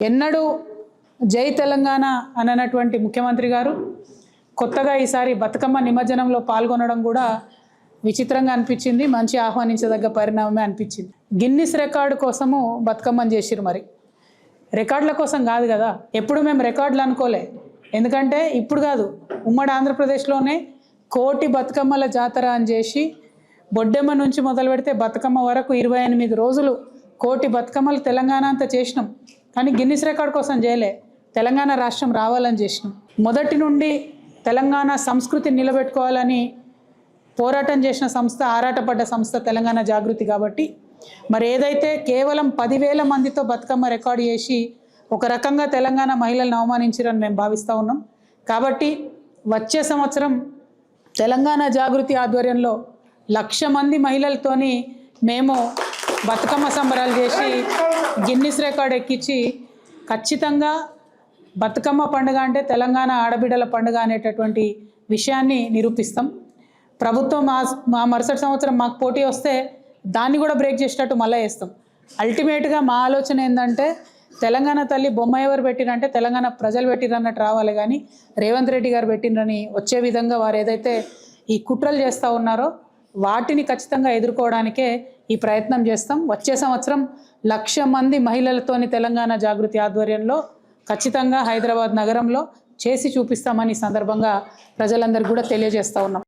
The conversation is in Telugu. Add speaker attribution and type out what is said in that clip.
Speaker 1: ఎన్నడూ జై తెలంగాణ అన్నటువంటి ముఖ్యమంత్రి గారు కొత్తగా ఈసారి బతుకమ్మ నిమజ్జనంలో పాల్గొనడం కూడా విచిత్రంగా అనిపించింది. మంచి ఆహ్వానించదగ్గ పరిణామమే అనిపించింది. గిన్నిస్ రికార్డు కోసము బతుకమ్మని చేసిరు. మరి రికార్డుల కోసం కాదు కదా, ఎప్పుడు మేము రికార్డులు అనుకోలే. ఎందుకంటే ఇప్పుడు కాదు, ఉమ్మడి ఆంధ్రప్రదేశ్లోనే కోటి బతుకమ్మల జాతర అని చేసి బొడ్డెమ్మ నుంచి మొదలు పెడితే బతుకమ్మ వరకు 28 రోజులు కోటి బతుకమ్మలు తెలంగాణ అంతా చేసినాం. కానీ గిన్నిస్ రికార్డు కోసం చేయలే, తెలంగాణ రాష్ట్రం రావాలని చేసినాం. మొదటి నుండి తెలంగాణ సంస్కృతిని నిలబెట్టుకోవాలని పోరాటం చేసిన సంస్థ, ఆరాటపడ్డ సంస్థ తెలంగాణ జాగృతి. కాబట్టి మరి ఏదైతే కేవలం 10,000 మందితో బతుకమ్మ రికార్డు చేసి ఒక రకంగా తెలంగాణ మహిళలను అవమానించారని మేము భావిస్తూ ఉన్నాం. కాబట్టి వచ్చే సంవత్సరం తెలంగాణ జాగృతి ఆధ్వర్యంలో 1,00,000 మంది మహిళలతోని మేము బతుకమ్మ సంబరాలు చేసి గిన్నిస్ రికార్డు ఎక్కించి ఖచ్చితంగా బతుకమ్మ పండుగ అంటే తెలంగాణ ఆడబిడ్డల పండుగ అనేటటువంటి విషయాన్ని నిరూపిస్తాం. ప్రభుత్వం మా మరుసటి సంవత్సరం మాకు పోటీ వస్తే దాన్ని కూడా బ్రేక్ చేసేటట్టు మళ్ళీ వేస్తాం. అల్టిమేట్గా మా ఆలోచన ఏంటంటే తెలంగాణ తల్లి బొమ్మ ఎవరు పెట్టిరంటే తెలంగాణ ప్రజలు పెట్టిరన్నట్టు రావాలి, కానీ రేవంత్ రెడ్డి గారు పెట్టినని వచ్చే విధంగా వారు ఏదైతే ఈ కుట్రలు చేస్తూ ఉన్నారో వాటిని ఖచ్చితంగా ఎదుర్కోవడానికే ఈ ప్రయత్నం చేస్తాం. వచ్చే సంవత్సరం 1,00,000 మంది మహిళలతోని తెలంగాణ జాగృతి ఆధ్వర్యంలో ఖచ్చితంగా హైదరాబాద్ నగరంలో చేసి చూపిస్తామని సందర్భంగా ప్రజలందరికీ కూడా తెలియజేస్తూ ఉన్నాం.